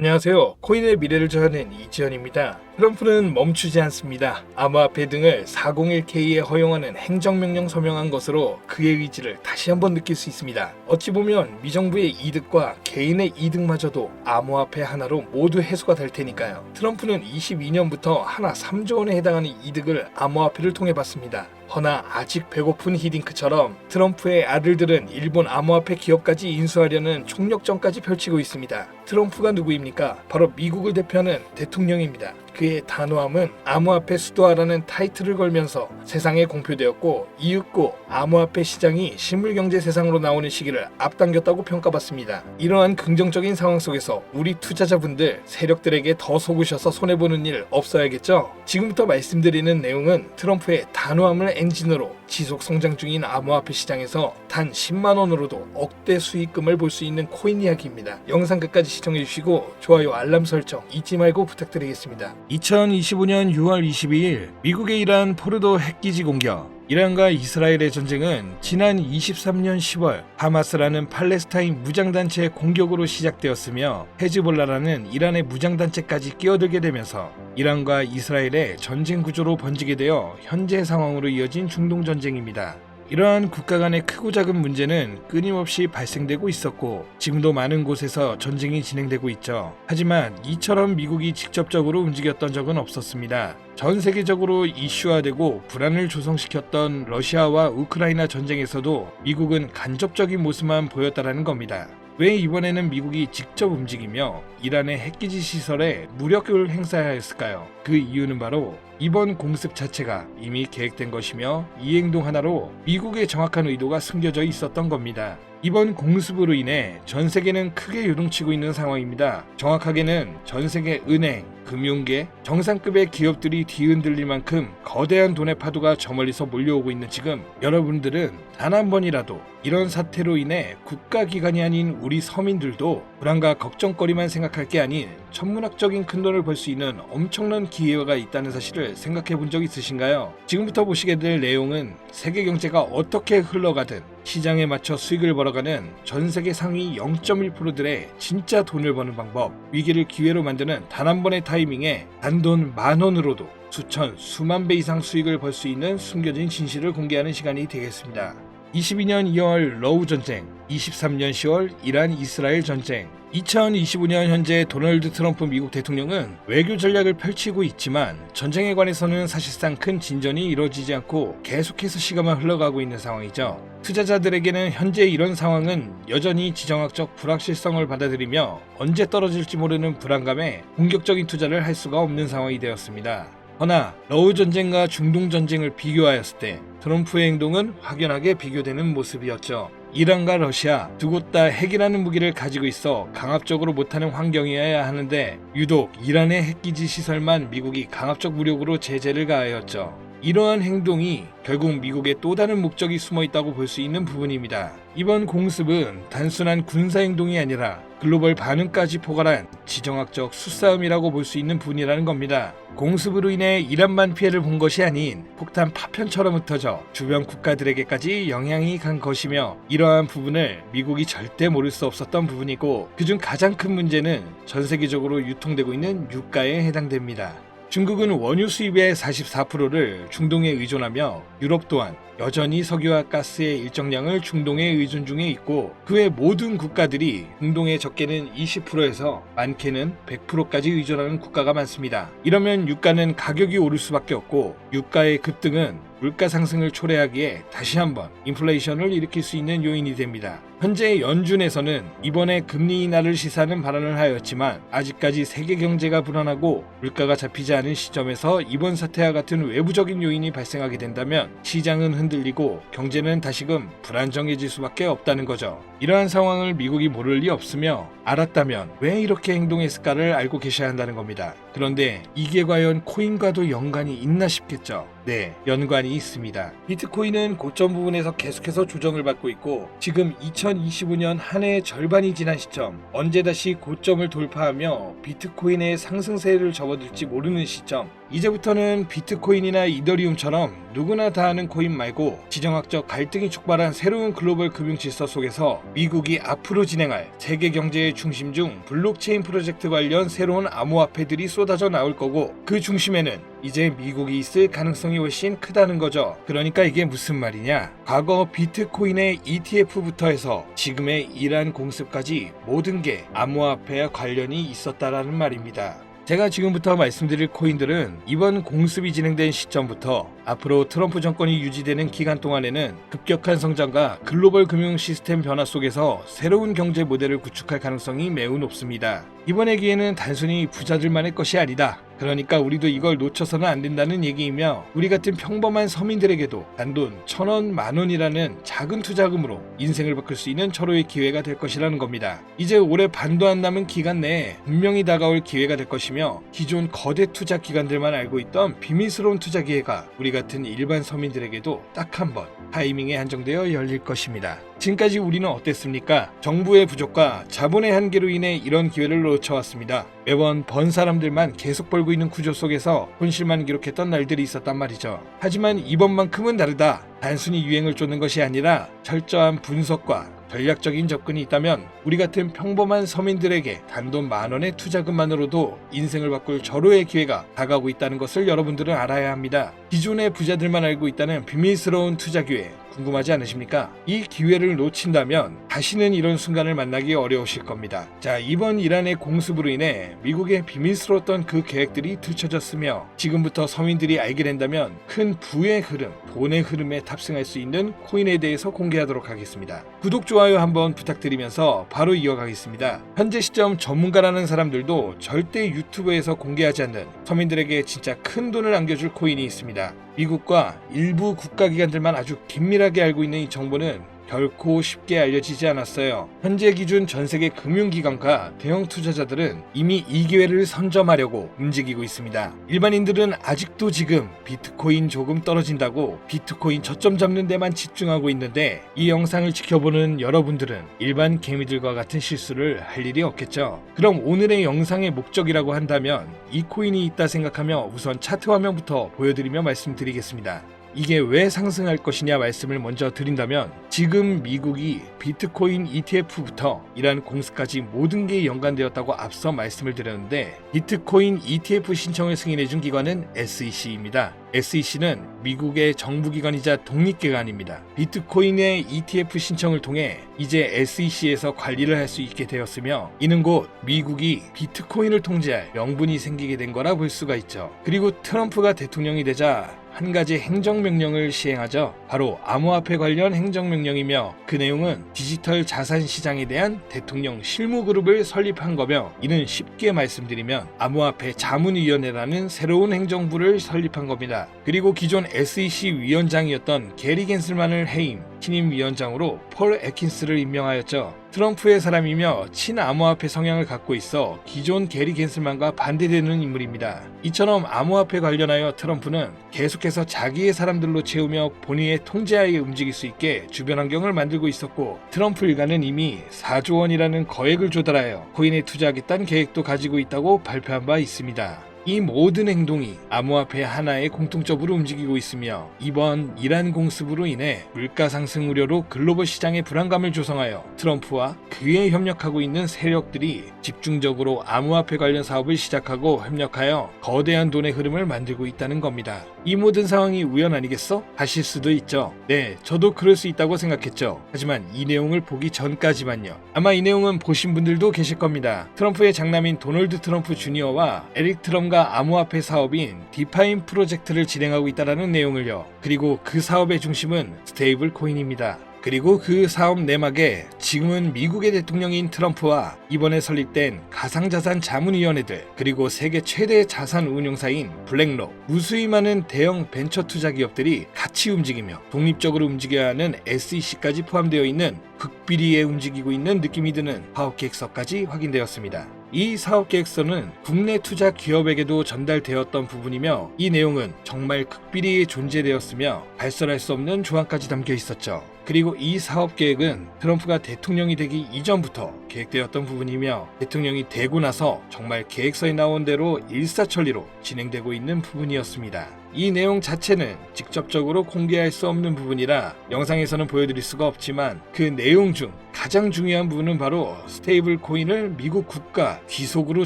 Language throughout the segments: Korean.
안녕하세요. 코인의 미래를 저하는 이지현입니다. 트럼프는 멈추지 않습니다. 암호화폐 등을 401k에 허용하는 행정명령 서명한 것으로 그의 의지를 다시 한번 느낄 수 있습니다. 어찌 보면 미정부의 이득과 개인의 이득마저도 암호화폐 하나로 모두 해소가 될 테니까요. 트럼프는 22년부터 하나 3조 원에 해당하는 이득을 암호화폐를 통해 받습니다. 허나 아직 배고픈 히딩크처럼 트럼프의 아들들은 일본 암호화폐 기업까지 인수하려는 총력전까지 펼치고 있습니다. 트럼프가 누구입니까? 바로 미국을 대표하는 대통령입니다. 그의 단호함은 암호화폐 수도화라는 타이틀을 걸면서 세상에 공표되었고 이윽고 암호화폐 시장이 실물경제 세상으로 나오는 시기를 앞당겼다고 평가받습니다. 이러한 긍정적인 상황 속에서 우리 투자자분들 세력들에게 더 속으셔서 손해보는 일 없어야겠죠? 지금부터 말씀드리는 내용은 트럼프의 단호함을 엔진으로 지속 성장 중인 암호화폐 시장에서 단 10만원으로도 억대 수익금을 볼 수 있는 코인 이야기입니다. 영상 끝까지 시청해주시고 좋아요 알람 설정 잊지 말고 부탁드리겠습니다. 2025년 6월 22일 미국의 이란 포르도 핵기지 공격. 이란과 이스라엘의 전쟁은 지난 23년 10월 하마스라는 팔레스타인 무장단체의 공격으로 시작되었으며 헤즈볼라라는 이란의 무장단체까지 끼어들게 되면서 이란과 이스라엘의 전쟁 구조로 번지게 되어 현재 상황으로 이어진 중동전쟁입니다. 이러한 국가 간의 크고 작은 문제는 끊임없이 발생되고 있었고 지금도 많은 곳에서 전쟁이 진행되고 있죠. 하지만 이처럼 미국이 직접적으로 움직였던 적은 없었습니다. 전 세계적으로 이슈화되고 불안을 조성시켰던 러시아와 우크라이나 전쟁에서도 미국은 간접적인 모습만 보였다라는 겁니다. 왜 이번에는 미국이 직접 움직이며 이란의 핵기지 시설에 무력을 행사하였을까요? 그 이유는 바로 이번 공습 자체가 이미 계획된 것이며 이 행동 하나로 미국의 정확한 의도가 숨겨져 있었던 겁니다. 이번 공습으로 인해 전 세계는 크게 요동치고 있는 상황입니다. 정확하게는 전 세계 은행, 금융계, 정상급의 기업들이 뒤흔들릴 만큼 거대한 돈의 파도가 저 멀리서 몰려오고 있는 지금 여러분들은 단 한 번이라도 이런 사태로 인해 국가기관이 아닌 우리 서민들도 불안과 걱정거리만 생각할 게 아닌 천문학적인 큰돈을 벌 수 있는 엄청난 기회가 있다는 사실을 생각해 본 적 있으신가요? 지금부터 보시게 될 내용은 세계 경제가 어떻게 흘러가든 시장에 맞춰 수익을 벌어가는 전 세계 상위 0.1%들의 진짜 돈을 버는 방법, 위기를 기회로 만드는 단 한 번의 타이밍에 단돈 10,000원으로도 수천, 수만 배 이상 수익을 벌 수 있는 숨겨진 진실을 공개하는 시간이 되겠습니다. 22년 2월 러우 전쟁, 23년 10월 이란 이스라엘 전쟁, 2025년 현재 도널드 트럼프 미국 대통령은 외교 전략을 펼치고 있지만 전쟁에 관해서는 사실상 큰 진전이 이루어지지 않고 계속해서 시간만 흘러가고 있는 상황이죠. 투자자들에게는 현재 이런 상황은 여전히 지정학적 불확실성을 받아들이며 언제 떨어질지 모르는 불안감에 공격적인 투자를 할 수가 없는 상황이 되었습니다. 허나 러우 전쟁과 중동 전쟁을 비교하였을 때 트럼프의 행동은 확연하게 비교되는 모습이었죠. 이란과 러시아 두 곳 다 핵이라는 무기를 가지고 있어 강압적으로 못하는 환경이어야 하는데 유독 이란의 핵기지 시설만 미국이 강압적 무력으로 제재를 가하였죠. 이러한 행동이 결국 미국의 또 다른 목적이 숨어 있다고 볼 수 있는 부분입니다. 이번 공습은 단순한 군사행동이 아니라 글로벌 반응까지 포괄한 지정학적 수싸움이라고 볼 수 있는 부분이라는 겁니다. 공습으로 인해 이란만 피해를 본 것이 아닌 폭탄 파편처럼 흩어져 주변 국가들에게까지 영향이 간 것이며 이러한 부분을 미국이 절대 모를 수 없었던 부분이고 그중 가장 큰 문제는 전 세계적으로 유통되고 있는 유가에 해당됩니다. 중국은 원유 수입의 44%를 중동에 의존하며 유럽 또한 여전히 석유와 가스의 일정량을 중동에 의존 중에 있고 그 외 모든 국가들이 중동의 적게는 20%에서 많게는 100%까지 의존하는 국가가 많습니다. 이러면 유가는 가격이 오를 수밖에 없고 유가의 급등은 물가 상승을 초래하기에 다시 한번 인플레이션을 일으킬 수 있는 요인이 됩니다. 현재 연준에서는 이번에 금리 인하를 시사하는 발언을 하였지만 아직까지 세계 경제가 불안하고 물가가 잡히지 않은 시점에서 이번 사태와 같은 외부적인 요인이 발생하게 된다면 시장은 흔들리고 경제는 다시금 불안정해질 수밖에 없다는 거죠. 이러한 상황을 미국이 모를 리 없으며 알았다면 왜 이렇게 행동했을까를 알고 계셔야 한다는 겁니다. 그런데 이게 과연 코인과도 연관이 있나 싶겠죠. 네, 연관이 있습니다. 비트코인은 고점 부분에서 계속해서 조정을 받고 있고 지금 2025년 한 해의 절반이 지난 시점, 언제 다시 고점을 돌파하며 비트코인의 상승세를 접어들지 모르는 시점, 이제부터는 비트코인이나 이더리움처럼 누구나 다 아는 코인 말고 지정학적 갈등이 촉발한 새로운 글로벌 금융 질서 속에서 미국이 앞으로 진행할 세계 경제의 중심 중 블록체인 프로젝트 관련 새로운 암호화폐들이 쏟아져 나올 거고, 그 중심에는 이제 미국이 있을 가능성이 훨씬 크다는 거죠. 그러니까 이게 무슨 말이냐? 과거 비트코인의 ETF부터 해서 지금의 이란 공습까지 모든 게 암호화폐와 관련이 있었다라는 말입니다. 제가 지금부터 말씀드릴 코인들은 이번 공습이 진행된 시점부터 앞으로 트럼프 정권이 유지되는 기간 동안에는 급격한 성장과 글로벌 금융 시스템 변화 속에서 새로운 경제 모델을 구축할 가능성이 매우 높습니다. 이번의 기회는 단순히 부자들만의 것이 아니다. 그러니까 우리도 이걸 놓쳐서는 안 된다는 얘기이며, 우리 같은 평범한 서민들에게도 단돈 1,000원, 10,000원이라는 작은 투자금으로 인생을 바꿀 수 있는 절호의 기회가 될 것이라는 겁니다. 이제 올해 반도 안 남은 기간 내에 분명히 다가올 기회가 될 것이며, 기존 거대 투자 기관들만 알고 있던 비밀스러운 투자 기회가 우리 같은 일반 서민들에게도 딱 한 번 타이밍에 한정되어 열릴 것입니다. 지금까지 우리는 어땠습니까? 정부의 부족과 자본의 한계로 인해 이런 기회를 놓쳐왔습니다. 매번 번 사람들만 계속 벌고 있는 구조 속에서 손실만 기록했던 날들이 있었단 말이죠. 하지만 이번만큼은 다르다. 단순히 유행을 쫓는 것이 아니라 철저한 분석과 전략적인 접근이 있다면 우리 같은 평범한 서민들에게 단돈 10,000원의 투자금만으로도 인생을 바꿀 절호의 기회가 다가오고 있다는 것을 여러분들은 알아야 합니다. 기존의 부자들만 알고 있다는 비밀스러운 투자 기회, 궁금하지 않으십니까? 이 기회를 놓친다면 다시는 이런 순간을 만나기 어려우실 겁니다. 자, 이번 이란의 공습으로 인해 미국의 비밀스러웠던 그 계획들이 들춰졌으며, 지금부터 서민들이 알게 된다면 큰 부의 흐름, 돈의 흐름에 탑승할 수 있는 코인에 대해서 공개하도록 하겠습니다. 구독, 좋아요 한번 부탁드리면서 바로 이어가겠습니다. 현재 시점 전문가라는 사람들도 절대 유튜브에서 공개하지 않는 서민들에게 진짜 큰 돈을 안겨줄 코인이 있습니다. 미국과 일부 국가기관들만 아주 긴밀하게 알고 있는 이 정보는 결코 쉽게 알려지지 않았어요. 현재 기준 전세계 금융기관과 대형 투자자들은 이미 이 기회를 선점하려고 움직이고 있습니다. 일반인들은 아직도 지금 비트코인 조금 떨어진다고 비트코인 저점 잡는 데만 집중하고 있는데, 이 영상을 지켜보는 여러분들은 일반 개미들과 같은 실수를 할 일이 없겠죠. 그럼 오늘의 영상의 목적이라고 한다면 이 코인이 있다 생각하며 우선 차트 화면부터 보여드리며 말씀드리겠습니다. 이게 왜 상승할 것이냐 말씀을 먼저 드린다면, 지금 미국이 비트코인 ETF부터 이란 공습까지 모든 게 연관되었다고 앞서 말씀을 드렸는데, 비트코인 ETF 신청을 승인해준 기관은 SEC입니다. SEC는 미국의 정부기관이자 독립기관입니다. 비트코인의 ETF 신청을 통해 이제 SEC에서 관리를 할 수 있게 되었으며, 이는 곧 미국이 비트코인을 통제할 명분이 생기게 된 거라 볼 수가 있죠. 그리고 트럼프가 대통령이 되자 한 가지 행정명령을 시행하죠. 바로 암호화폐 관련 행정명령이며, 그 내용은 디지털 자산 시장에 대한 대통령 실무그룹을 설립한 거며, 이는 쉽게 말씀드리면 암호화폐 자문위원회라는 새로운 행정부를 설립한 겁니다. 그리고 기존 SEC 위원장이었던 게리 겐슬만을 해임, 신임 위원장으로 폴 애킨스를 임명하였죠. 트럼프의 사람이며 친암호화폐 성향을 갖고 있어 기존 게리 겐슬만과 반대되는 인물입니다. 이처럼 암호화폐 관련하여 트럼프는 계속해서 자기의 사람들로 채우며 본인의 통제하에 움직일 수 있게 주변 환경을 만들고 있었고, 트럼프 일가는 이미 4조 원이라는 거액을 조달하여 코인에 투자하겠다는 계획도 가지고 있다고 발표한 바 있습니다. 이 모든 행동이 암호화폐 하나의 공통적으로 움직이고 있으며, 이번 이란 공습으로 인해 물가 상승 우려로 글로벌 시장에 불안감을 조성하여 트럼프와 그에 협력하고 있는 세력들이 집중적으로 암호화폐 관련 사업을 시작하고 협력하여 거대한 돈의 흐름을 만들고 있다는 겁니다. 이 모든 상황이 우연 아니겠어? 하실 수도 있죠. 네, 저도 그럴 수 있다고 생각했죠. 하지만 이 내용을 보기 전까지만요. 아마 이 내용은 보신 분들도 계실 겁니다. 트럼프의 장남인 도널드 트럼프 주니어와 에릭 트럼과 암호화폐 사업인 디파인 프로젝트를 진행하고 있다는 내용을요. 그리고 그 사업의 중심은 스테이블 코인입니다. 그리고 그 사업 내막에 지금은 미국의 대통령인 트럼프와 이번에 설립된 가상자산 자문위원회들, 그리고 세계 최대의 자산 운용사인 블랙록, 무수히 많은 대형 벤처 투자 기업들이 같이 움직이며 독립적으로 움직여야 하는 SEC까지 포함되어 있는 극비리에 움직이고 있는 느낌이 드는 사업계획서까지 확인되었습니다. 이 사업계획서는 국내 투자 기업에게도 전달되었던 부분이며, 이 내용은 정말 극비리에 존재되었으며 발설할 수 없는 조항까지 담겨 있었죠. 그리고 이 사업 계획은 트럼프가 대통령이 되기 이전부터 계획되었던 부분이며 대통령이 되고 나서 정말 계획서에 나온 대로 일사천리로 진행되고 있는 부분이었습니다. 이 내용 자체는 직접적으로 공개할 수 없는 부분이라 영상에서는 보여드릴 수가 없지만 그 내용 중 가장 중요한 부분은 바로 스테이블 코인을 미국 국가 귀속으로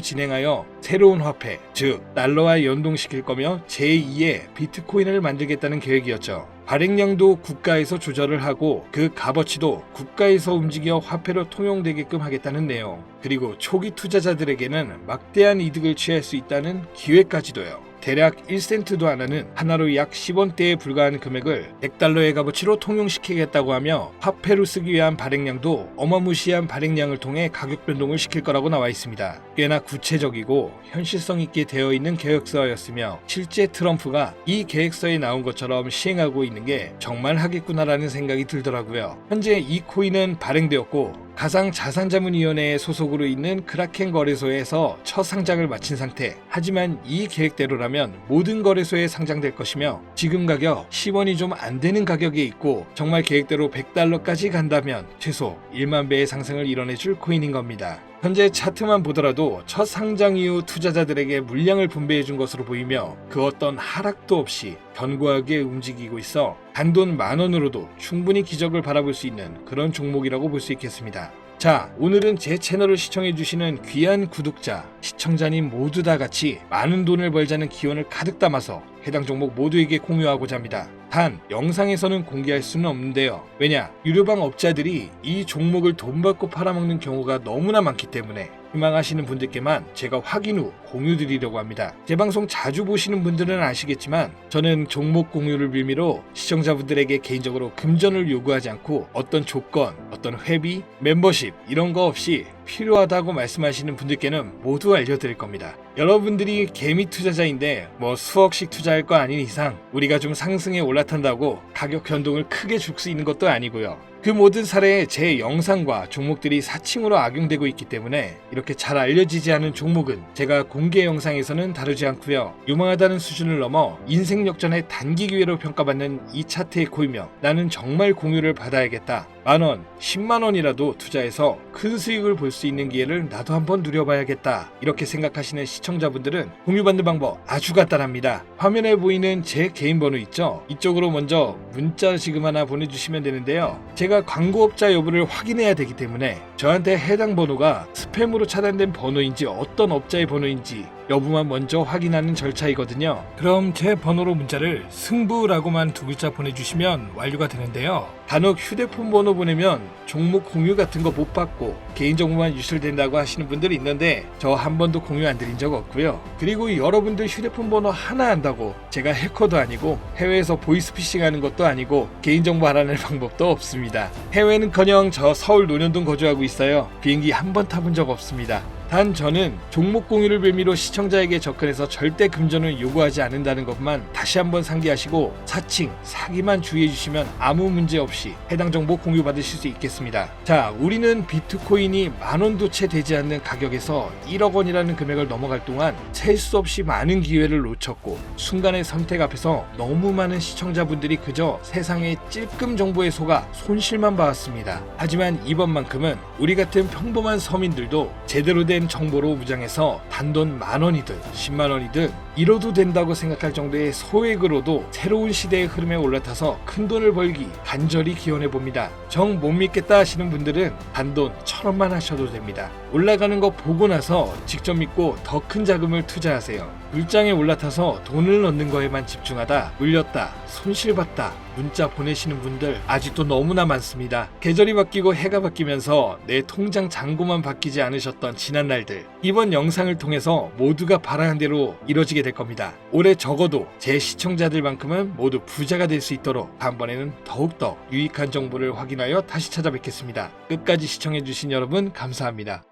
진행하여 새로운 화폐, 즉 달러와 연동시킬 거며 제2의 비트코인을 만들겠다는 계획이었죠. 발행량도 국가에서 조절을 하고 그 값어치도 국가에서 움직여 화폐로 통용되게끔 하겠다는 내용, 그리고 초기 투자자들에게는 막대한 이득을 취할 수 있다는 기회까지도요. 대략 1센트도 안 하는 하나로 약 10원대에 불과한 금액을 100달러의 값어치로 통용시키겠다고 하며 화폐로 쓰기 위한 발행량도 어마무시한 발행량을 통해 가격 변동을 시킬 거라고 나와 있습니다. 꽤나 구체적이고 현실성 있게 되어 있는 계획서였으며 실제 트럼프가 이 계획서에 나온 것처럼 시행하고 있는 게 정말 하겠구나라는 생각이 들더라고요. 현재 이 코인은 발행되었고 가상자산자문위원회에 소속으로 있는 크라켄 거래소에서 첫 상장을 마친 상태. 하지만 이 계획대로라면 모든 거래소에 상장될 것이며 지금 가격 10원이 좀 안 되는 가격에 있고 정말 계획대로 100달러까지 간다면 최소 1만 배의 상승을 이뤄내줄 코인인 겁니다. 현재 차트만 보더라도 첫 상장 이후 투자자들에게 물량을 분배해 준 것으로 보이며 그 어떤 하락도 없이 견고하게 움직이고 있어 단돈 10,000원으로도 충분히 기적을 바라볼 수 있는 그런 종목이라고 볼 수 있겠습니다. 자, 오늘은 제 채널을 시청해주시는 귀한 구독자, 시청자님 모두 다 같이 많은 돈을 벌자는 기원을 가득 담아서 해당 종목 모두에게 공유하고자 합니다. 단, 영상에서는 공개할 수는 없는데요. 왜냐? 유료방 업자들이 이 종목을 돈 받고 팔아먹는 경우가 너무나 많기 때문에 희망하시는 분들께만 제가 확인 후 공유드리려고 합니다. 제 방송 자주 보시는 분들은 아시겠지만 저는 종목 공유를 빌미로 시청자분들에게 개인적으로 금전을 요구하지 않고 어떤 조건, 어떤 회비, 멤버십 이런 거 없이 필요하다고 말씀하시는 분들께는 모두 알려드릴 겁니다. 여러분들이 개미 투자자인데 뭐 수억씩 투자할 거 아닌 이상 우리가 좀 상승에 올라탄다고 가격 변동을 크게 줄 수 있는 것도 아니고요. 그 모든 사례에 제 영상과 종목들이 사칭으로 악용되고 있기 때문에 이렇게 잘 알려지지 않은 종목은 제가 공개 영상에서는 다루지 않고요. 유망하다는 수준을 넘어 인생 역전의 단기 기회로 평가받는 이 차트의 코이며 나는 정말 공유를 받아야겠다. 10,000원, 100,000원이라도 투자해서 큰 수익을 볼 수 있는 기회를 나도 한번 누려봐야겠다. 이렇게 생각하시는 시청자분들은 공유받는 방법 아주 간단합니다. 화면에 보이는 제 개인 번호 있죠? 이쪽으로 먼저 문자 지금 하나 보내주시면 되는데요. 제가 광고업자 여부를 확인해야 되기 때문에 저한테 해당 번호가 스팸으로 차단된 번호인지 어떤 업자의 번호인지 여부만 먼저 확인하는 절차이거든요. 그럼 제 번호로 문자를 승부라고만 2글자 보내주시면 완료가 되는데요. 간혹 휴대폰 번호 보내면 종목 공유 같은 거 못 받고 개인정보만 유출된다고 하시는 분들이 있는데 저 한 번도 공유 안 드린 적 없고요. 그리고 여러분들 휴대폰 번호 하나 안다고 제가 해커도 아니고 해외에서 보이스피싱 하는 것도 아니고 개인정보 알아낼 방법도 없습니다. 해외는커녕 저 서울 논현동 거주하고 있어요. 비행기 한 번 타본 적 없습니다. 단 저는 종목 공유를 빌미로 시청자에게 접근해서 절대 금전을 요구하지 않는다는 것만 다시 한번 상기하시고 사칭, 사기만 주의해 주시면 아무 문제 없이 해당 정보 공유 받으실 수 있겠습니다. 자, 우리는 비트코인이 10,000원도 채 되지 않는 가격에서 1억 원이라는 금액을 넘어갈 동안 셀 수 없이 많은 기회를 놓쳤고 순간의 선택 앞에서 너무 많은 시청자분들이 그저 세상의 찔끔 정보에 속아 손실만 봐왔습니다. 하지만 이번만큼은 우리 같은 평범한 서민들도 제대로 된 정보로 무장해서 단돈 10,000원이든 100,000원이든 잃어도 된다고 생각할 정도의 소액으로도 새로운 시대의 흐름에 올라타서 큰돈을 벌기 간절히 기원해봅니다. 정 못 믿겠다 하시는 분들은 단돈 1,000원만 하셔도 됩니다. 올라가는 거 보고 나서 직접 믿고 더 큰 자금을 투자하세요. 물장에 올라타서 돈을 넣는 거에만 집중하다 물렸다, 손실봤다 문자 보내시는 분들 아직도 너무나 많습니다. 계절이 바뀌고 해가 바뀌면서 내 통장 잔고만 바뀌지 않으셨던 지난 날들, 이번 영상을 통해서 모두가 바라는 대로 이뤄지게 될 겁니다. 올해 적어도 제 시청자들만큼은 모두 부자가 될 수 있도록 다음번에는 더욱더 유익한 정보를 확인하여 다시 찾아뵙겠습니다. 끝까지 시청해주신 여러분 감사합니다.